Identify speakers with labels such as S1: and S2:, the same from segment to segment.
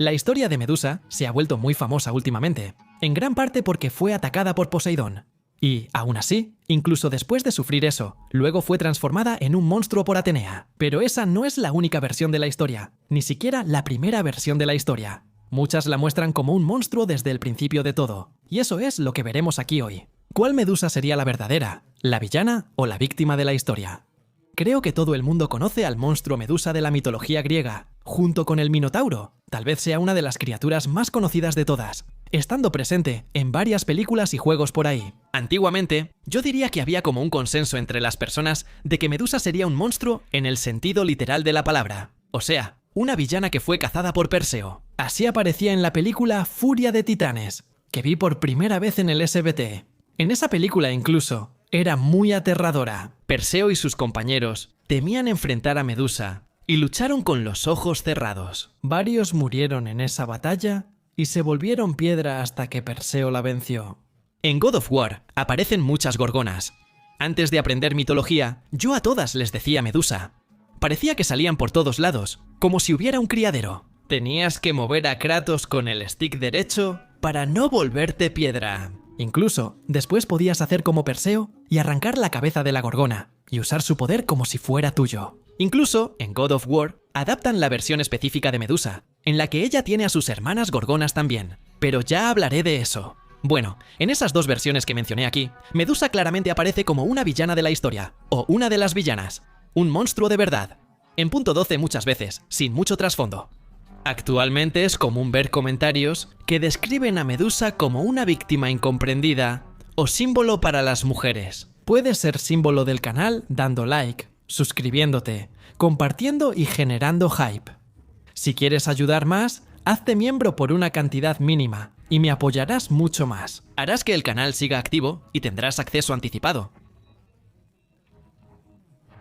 S1: La historia de Medusa se ha vuelto muy famosa últimamente, en gran parte porque fue atacada por Poseidón. Y, aún así, incluso después de sufrir eso, luego fue transformada en un monstruo por Atenea. Pero esa no es la única versión de la historia, ni siquiera la primera versión de la historia. Muchas la muestran como un monstruo desde el principio de todo, y eso es lo que veremos aquí hoy. ¿Cuál Medusa sería la verdadera, la villana o la víctima de la historia? Creo que todo el mundo conoce al monstruo Medusa de la mitología griega, junto con el Minotauro. Tal vez sea una de las criaturas más conocidas de todas, estando presente en varias películas y juegos por ahí. Antiguamente, yo diría que había como un consenso entre las personas de que Medusa sería un monstruo en el sentido literal de la palabra. O sea, una villana que fue cazada por Perseo. Así aparecía en la película Furia de Titanes, que vi por primera vez en el SBT. En esa película incluso, era muy aterradora. Perseo y sus compañeros temían enfrentar a Medusa y lucharon con los ojos cerrados. Varios murieron en esa batalla y se volvieron piedra hasta que Perseo la venció. En God of War aparecen muchas gorgonas. Antes de aprender mitología, yo a todas les decía Medusa. Parecía que salían por todos lados, como si hubiera un criadero. Tenías que mover a Kratos con el stick derecho para no volverte piedra. Incluso, después podías hacer como Perseo y arrancar la cabeza de la gorgona y usar su poder como si fuera tuyo. Incluso, en God of War, adaptan la versión específica de Medusa, en la que ella tiene a sus hermanas gorgonas también. Pero ya hablaré de eso. Bueno, en esas dos versiones que mencioné aquí, Medusa claramente aparece como una villana de la historia, o una de las villanas. Un monstruo de verdad. En punto 12 muchas veces, sin mucho trasfondo. Actualmente es común ver comentarios que describen a Medusa como una víctima incomprendida o símbolo para las mujeres. Puedes ser símbolo del canal dando like, suscribiéndote, compartiendo y generando hype. Si quieres ayudar más, hazte miembro por una cantidad mínima y me apoyarás mucho más. Harás que el canal siga activo y tendrás acceso anticipado.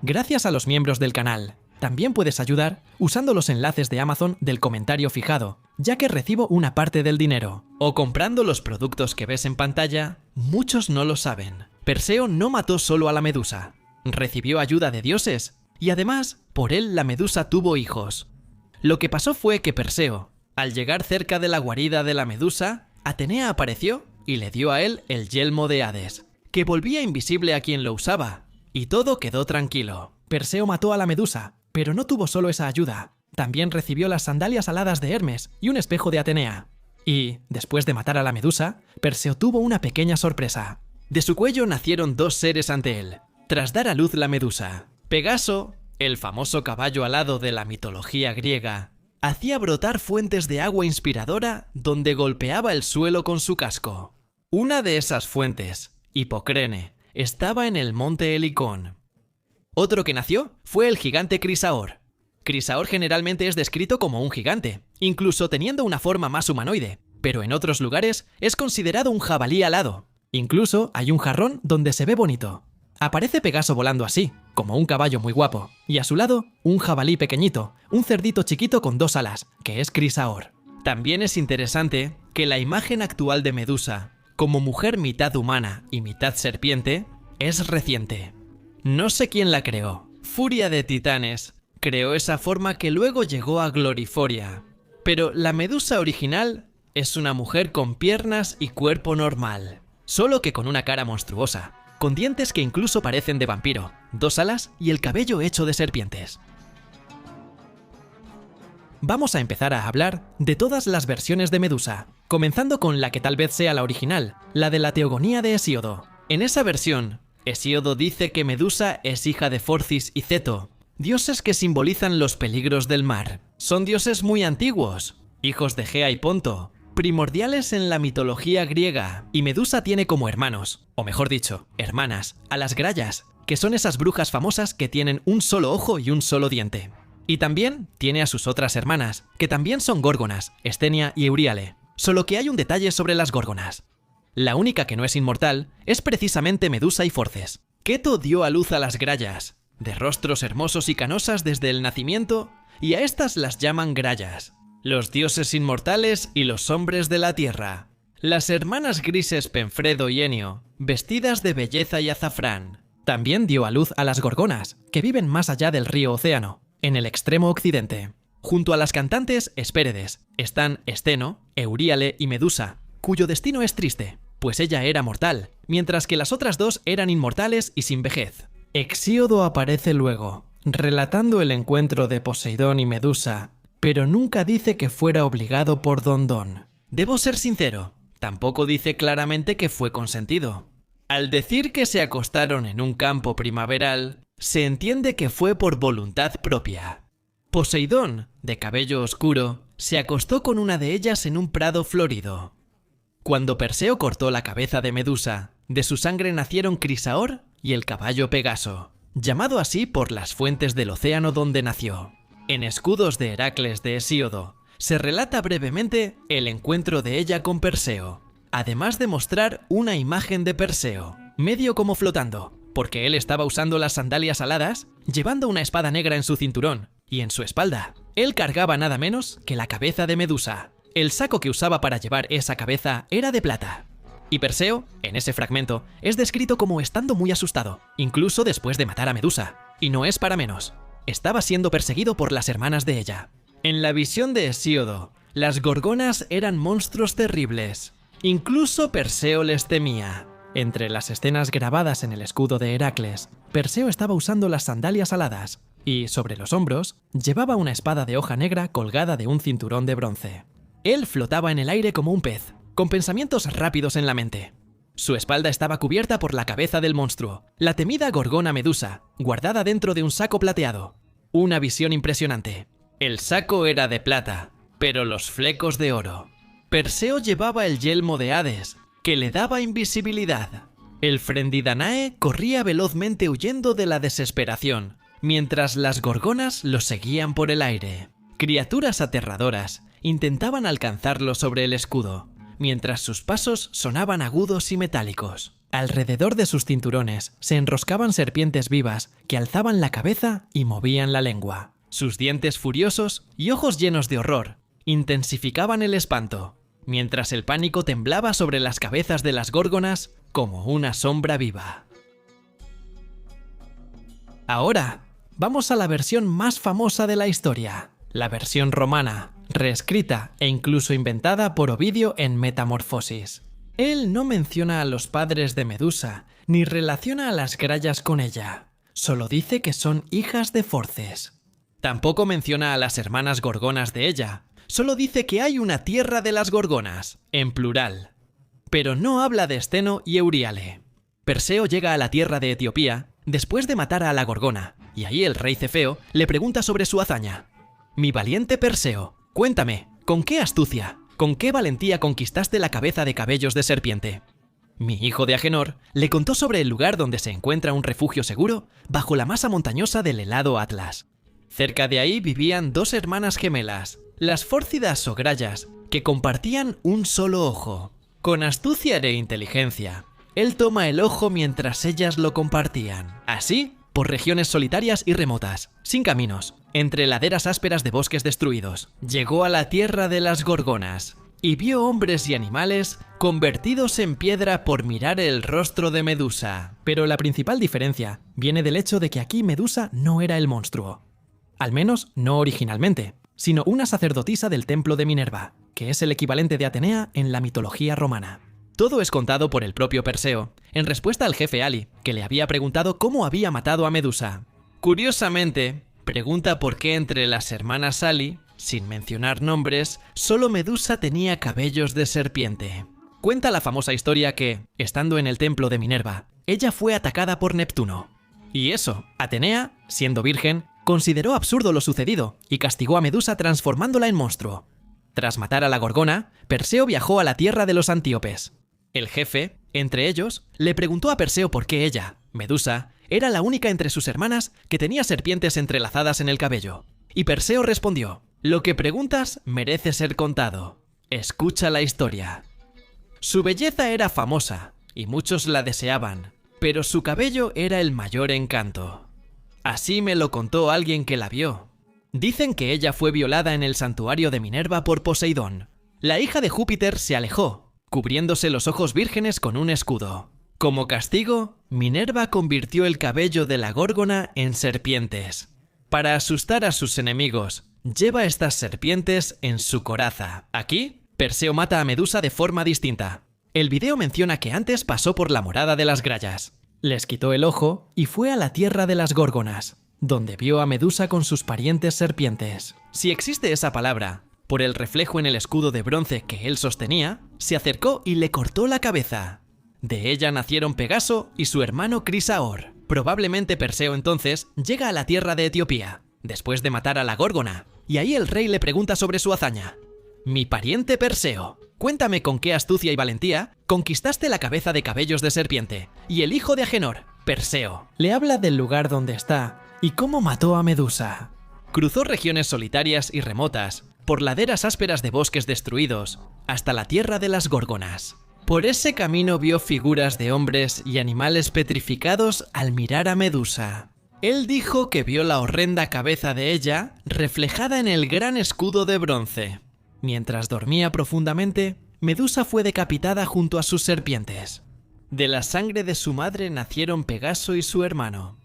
S1: Gracias a los miembros del canal, también puedes ayudar usando los enlaces de Amazon del comentario fijado, ya que recibo una parte del dinero. O comprando los productos que ves en pantalla. Muchos no lo saben. Perseo no mató solo a la Medusa. Recibió ayuda de dioses. Y además, por él la Medusa tuvo hijos. Lo que pasó fue que Perseo, al llegar cerca de la guarida de la Medusa, Atenea apareció y le dio a él el yelmo de Hades, que volvía invisible a quien lo usaba. Y todo quedó tranquilo. Perseo mató a la Medusa, pero no tuvo solo esa ayuda. También recibió las sandalias aladas de Hermes y un espejo de Atenea. Y, después de matar a la Medusa, Perseo tuvo una pequeña sorpresa. De su cuello nacieron dos seres ante él, tras dar a luz la Medusa. Pegaso, el famoso caballo alado de la mitología griega, hacía brotar fuentes de agua inspiradora donde golpeaba el suelo con su casco. Una de esas fuentes, Hipocrene, estaba en el monte Helicón. Otro que nació fue el gigante Crisaor. Crisaor generalmente es descrito como un gigante, incluso teniendo una forma más humanoide, pero en otros lugares es considerado un jabalí alado. Incluso hay un jarrón donde se ve bonito. Aparece Pegaso volando así, como un caballo muy guapo, y a su lado un jabalí pequeñito, un cerdito chiquito con dos alas, que es Crisaor. También es interesante que la imagen actual de Medusa, como mujer mitad humana y mitad serpiente, es reciente. No sé quién la creó. Furia de Titanes creó esa forma que luego llegó a Gloriforia. Pero la Medusa original es una mujer con piernas y cuerpo normal, solo que con una cara monstruosa, con dientes que incluso parecen de vampiro, dos alas y el cabello hecho de serpientes. Vamos a empezar a hablar de todas las versiones de Medusa, comenzando con la que tal vez sea la original, la de la Teogonía de Hesíodo. En esa versión, Hesíodo dice que Medusa es hija de Forcis y Ceto, dioses que simbolizan los peligros del mar. Son dioses muy antiguos, hijos de Gea y Ponto, primordiales en la mitología griega, y Medusa tiene como hermanos, o mejor dicho, hermanas, a las Grayas, que son esas brujas famosas que tienen un solo ojo y un solo diente. Y también tiene a sus otras hermanas, que también son górgonas, Estenia y Euríale, solo que hay un detalle sobre las górgonas. La única que no es inmortal es precisamente Medusa y Forces. Keto dio a luz a las Grayas, de rostros hermosos y canosas desde el nacimiento, y a estas las llaman Grayas, los dioses inmortales y los hombres de la tierra. Las hermanas grises Penfredo y Enio, vestidas de belleza y azafrán. También dio a luz a las gorgonas, que viven más allá del río Océano, en el extremo occidente. Junto a las cantantes Hespérides están Esteno, Euríale y Medusa, cuyo destino es triste, pues ella era mortal, mientras que las otras dos eran inmortales y sin vejez. Hesíodo aparece luego, relatando el encuentro de Poseidón y Medusa, pero nunca dice que fuera obligado por Dondón. Debo ser sincero, tampoco dice claramente que fue consentido. Al decir que se acostaron en un campo primaveral, se entiende que fue por voluntad propia. Poseidón, de cabello oscuro, se acostó con una de ellas en un prado florido. Cuando Perseo cortó la cabeza de Medusa, de su sangre nacieron Crisaor y el caballo Pegaso, llamado así por las fuentes del océano donde nació. En Escudos de Heracles de Hesíodo, se relata brevemente el encuentro de ella con Perseo, además de mostrar una imagen de Perseo, medio como flotando, porque él estaba usando las sandalias aladas, llevando una espada negra en su cinturón, y en su espalda, él cargaba nada menos que la cabeza de Medusa. El saco que usaba para llevar esa cabeza era de plata. Y Perseo, en ese fragmento, es descrito como estando muy asustado, incluso después de matar a Medusa. Y no es para menos. Estaba siendo perseguido por las hermanas de ella. En la visión de Hesíodo, las gorgonas eran monstruos terribles. Incluso Perseo les temía. Entre las escenas grabadas en el escudo de Heracles, Perseo estaba usando las sandalias aladas y, sobre los hombros, llevaba una espada de hoja negra colgada de un cinturón de bronce. Él flotaba en el aire como un pez, con pensamientos rápidos en la mente. Su espalda estaba cubierta por la cabeza del monstruo, la temida gorgona Medusa, guardada dentro de un saco plateado. Una visión impresionante. El saco era de plata, pero los flecos de oro. Perseo llevaba el yelmo de Hades, que le daba invisibilidad. El Frendidanae corría velozmente huyendo de la desesperación, mientras las gorgonas lo seguían por el aire. Criaturas aterradoras intentaban alcanzarlo sobre el escudo, mientras sus pasos sonaban agudos y metálicos. Alrededor de sus cinturones se enroscaban serpientes vivas que alzaban la cabeza y movían la lengua. Sus dientes furiosos y ojos llenos de horror intensificaban el espanto, mientras el pánico temblaba sobre las cabezas de las górgonas como una sombra viva. Ahora, vamos a la versión más famosa de la historia, la versión romana, reescrita e incluso inventada por Ovidio en Metamorfosis. Él no menciona a los padres de Medusa, ni relaciona a las grallas con ella. Solo dice que son hijas de Forces. Tampoco menciona a las hermanas gorgonas de ella. Solo dice que hay una tierra de las gorgonas, en plural. Pero no habla de Esteno y Euríale. Perseo llega a la tierra de Etiopía después de matar a la gorgona, y ahí el rey Cefeo le pregunta sobre su hazaña. «Mi valiente Perseo, cuéntame, ¿con qué astucia, con qué valentía conquistaste la cabeza de cabellos de serpiente?» Mi hijo de Agenor le contó sobre el lugar donde se encuentra un refugio seguro bajo la masa montañosa del helado Atlas. Cerca de ahí vivían dos hermanas gemelas, las Fórcidas o Grallas, que compartían un solo ojo. Con astucia e inteligencia, él toma el ojo mientras ellas lo compartían. Así, por regiones solitarias y remotas, sin caminos, entre laderas ásperas de bosques destruidos, llegó a la tierra de las gorgonas y vio hombres y animales convertidos en piedra por mirar el rostro de Medusa. Pero la principal diferencia viene del hecho de que aquí Medusa no era el monstruo. Al menos no originalmente, sino una sacerdotisa del templo de Minerva, que es el equivalente de Atenea en la mitología romana. Todo es contado por el propio Perseo, en respuesta al jefe Ali, que le había preguntado cómo había matado a Medusa. Curiosamente, pregunta por qué entre las hermanas Sali, sin mencionar nombres, solo Medusa tenía cabellos de serpiente. Cuenta la famosa historia que, estando en el templo de Minerva, ella fue atacada por Neptuno. Y eso, Atenea, siendo virgen, consideró absurdo lo sucedido y castigó a Medusa transformándola en monstruo. Tras matar a la gorgona, Perseo viajó a la tierra de los antíopes. El jefe, entre ellos, le preguntó a Perseo por qué ella, Medusa, era la única entre sus hermanas que tenía serpientes entrelazadas en el cabello. Y Perseo respondió: «Lo que preguntas merece ser contado. Escucha la historia». Su belleza era famosa y muchos la deseaban, pero su cabello era el mayor encanto. Así me lo contó alguien que la vio. Dicen que ella fue violada en el santuario de Minerva por Poseidón. La hija de Júpiter se alejó, cubriéndose los ojos vírgenes con un escudo. Como castigo, Minerva convirtió el cabello de la górgona en serpientes. Para asustar a sus enemigos, lleva estas serpientes en su coraza. Aquí, Perseo mata a Medusa de forma distinta. El video menciona que antes pasó por la morada de las Grallas. Les quitó el ojo y fue a la tierra de las Górgonas, donde vio a Medusa con sus parientes serpientes. Si existe esa palabra, por el reflejo en el escudo de bronce que él sostenía, se acercó y le cortó la cabeza. De ella nacieron Pegaso y su hermano Crisaor. Probablemente Perseo entonces llega a la tierra de Etiopía, después de matar a la Górgona, y ahí el rey le pregunta sobre su hazaña. Mi pariente Perseo, cuéntame con qué astucia y valentía conquistaste la cabeza de cabellos de serpiente y el hijo de Agenor, Perseo. Le habla del lugar donde está y cómo mató a Medusa. Cruzó regiones solitarias y remotas, por laderas ásperas de bosques destruidos, hasta la tierra de las Górgonas. Por ese camino vio figuras de hombres y animales petrificados al mirar a Medusa. Él dijo que vio la horrenda cabeza de ella reflejada en el gran escudo de bronce. Mientras dormía profundamente, Medusa fue decapitada junto a sus serpientes. De la sangre de su madre nacieron Pegaso y su hermano.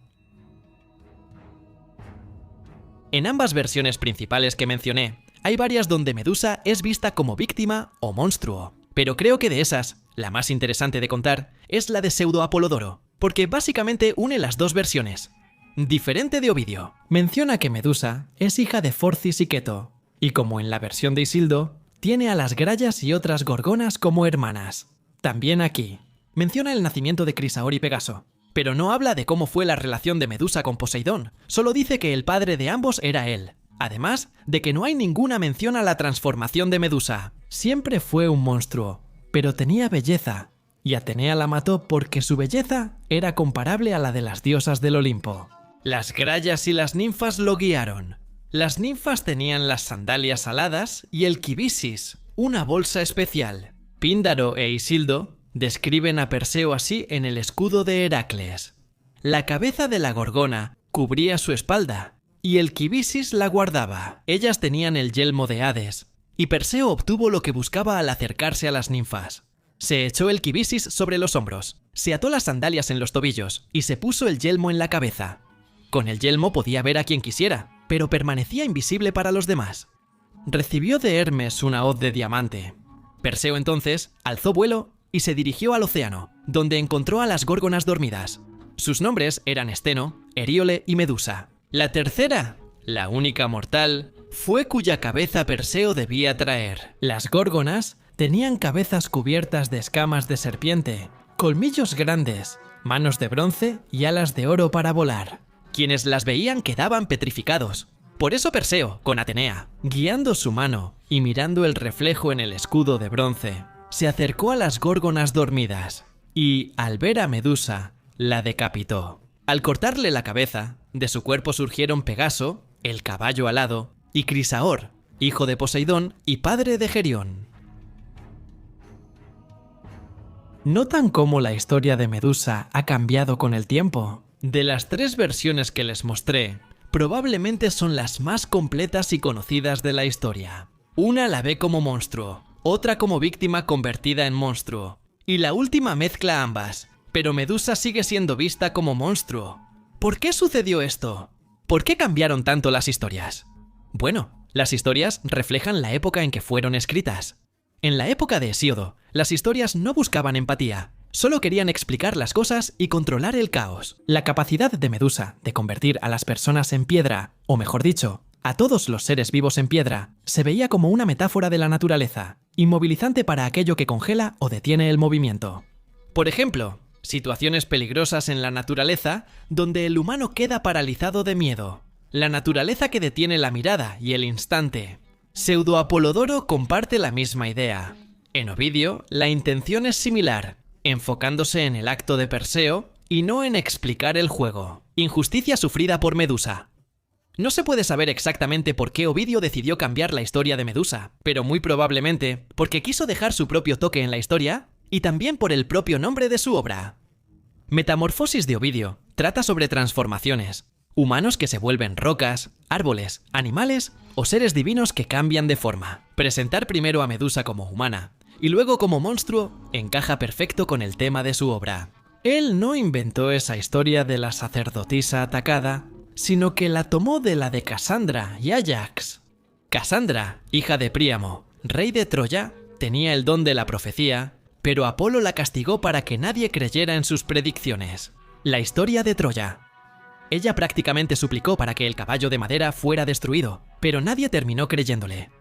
S1: En ambas versiones principales que mencioné, hay varias donde Medusa es vista como víctima o monstruo. Pero creo que de esas, la más interesante de contar es la de Pseudo Apolodoro, porque básicamente une las dos versiones. Diferente de Ovidio, menciona que Medusa es hija de Forcis y Keto, y como en la versión de Isildo, tiene a las Grallas y otras Gorgonas como hermanas. También aquí, menciona el nacimiento de Crisaor y Pegaso, pero no habla de cómo fue la relación de Medusa con Poseidón, solo dice que el padre de ambos era él. Además de que no hay ninguna mención a la transformación de Medusa. Siempre fue un monstruo, pero tenía belleza, y Atenea la mató porque su belleza era comparable a la de las diosas del Olimpo. Las Grallas y las ninfas lo guiaron. Las ninfas tenían las sandalias aladas y el kibisis, una bolsa especial. Píndaro e Isildo describen a Perseo así en el escudo de Heracles. La cabeza de la Gorgona cubría su espalda, y el kibisis la guardaba. Ellas tenían el yelmo de Hades, y Perseo obtuvo lo que buscaba al acercarse a las ninfas. Se echó el kibisis sobre los hombros, se ató las sandalias en los tobillos y se puso el yelmo en la cabeza. Con el yelmo podía ver a quien quisiera, pero permanecía invisible para los demás. Recibió de Hermes una hoz de diamante. Perseo entonces alzó vuelo y se dirigió al océano, donde encontró a las Górgonas dormidas. Sus nombres eran Esteno, Eriole y Medusa. La tercera, la única mortal, fue cuya cabeza Perseo debía traer. Las Górgonas tenían cabezas cubiertas de escamas de serpiente, colmillos grandes, manos de bronce y alas de oro para volar. Quienes las veían quedaban petrificados. Por eso Perseo, con Atenea, guiando su mano y mirando el reflejo en el escudo de bronce, se acercó a las Górgonas dormidas y, al ver a Medusa, la decapitó. Al cortarle la cabeza, de su cuerpo surgieron Pegaso, el caballo alado, y Crisaor, hijo de Poseidón y padre de Gerión. ¿Notan cómo la historia de Medusa ha cambiado con el tiempo? De las tres versiones que les mostré, probablemente son las más completas y conocidas de la historia. Una la ve como monstruo, otra como víctima convertida en monstruo, y la última mezcla ambas. Pero Medusa sigue siendo vista como monstruo. ¿Por qué sucedió esto? ¿Por qué cambiaron tanto las historias? Bueno, las historias reflejan la época en que fueron escritas. En la época de Hesíodo, las historias no buscaban empatía, solo querían explicar las cosas y controlar el caos. La capacidad de Medusa de convertir a las personas en piedra, o mejor dicho, a todos los seres vivos en piedra, se veía como una metáfora de la naturaleza, inmovilizante para aquello que congela o detiene el movimiento. Por ejemplo, situaciones peligrosas en la naturaleza donde el humano queda paralizado de miedo. La naturaleza que detiene la mirada y el instante. Pseudo Apolodoro comparte la misma idea. En Ovidio, la intención es similar, enfocándose en el acto de Perseo y no en explicar el juego. Injusticia sufrida por Medusa. No se puede saber exactamente por qué Ovidio decidió cambiar la historia de Medusa, pero muy probablemente porque quiso dejar su propio toque en la historia y también por el propio nombre de su obra. Metamorfosis de Ovidio trata sobre transformaciones, humanos que se vuelven rocas, árboles, animales o seres divinos que cambian de forma. Presentar primero a Medusa como humana y luego como monstruo encaja perfecto con el tema de su obra. Él no inventó esa historia de la sacerdotisa atacada, sino que la tomó de la de Cassandra y Ajax. Casandra, hija de Príamo, rey de Troya, tenía el don de la profecía, pero Apolo la castigó para que nadie creyera en sus predicciones. La historia de Troya. Ella prácticamente suplicó para que el caballo de madera fuera destruido, pero nadie terminó creyéndole.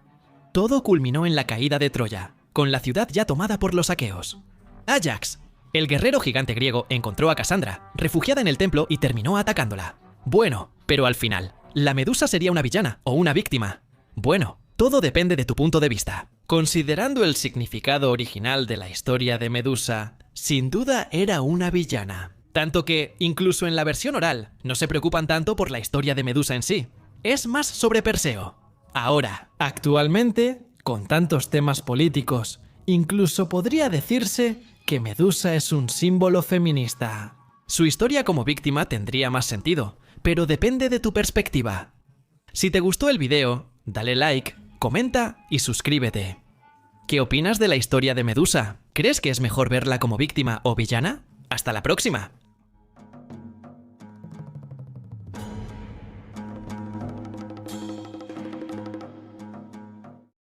S1: Todo culminó en la caída de Troya, con la ciudad ya tomada por los aqueos. Áyax, el guerrero gigante griego, encontró a Casandra, refugiada en el templo, y terminó atacándola. Bueno, pero al final, ¿la Medusa sería una villana o una víctima? Bueno, todo depende de tu punto de vista. Considerando el significado original de la historia de Medusa, sin duda era una villana. Tanto que, incluso en la versión oral, no se preocupan tanto por la historia de Medusa en sí. Es más sobre Perseo. Ahora, actualmente, con tantos temas políticos, incluso podría decirse que Medusa es un símbolo feminista. Su historia como víctima tendría más sentido, pero depende de tu perspectiva. Si te gustó el video, dale like, comenta y suscríbete. ¿Qué opinas de la historia de Medusa? ¿Crees que es mejor verla como víctima o villana? ¡Hasta la próxima!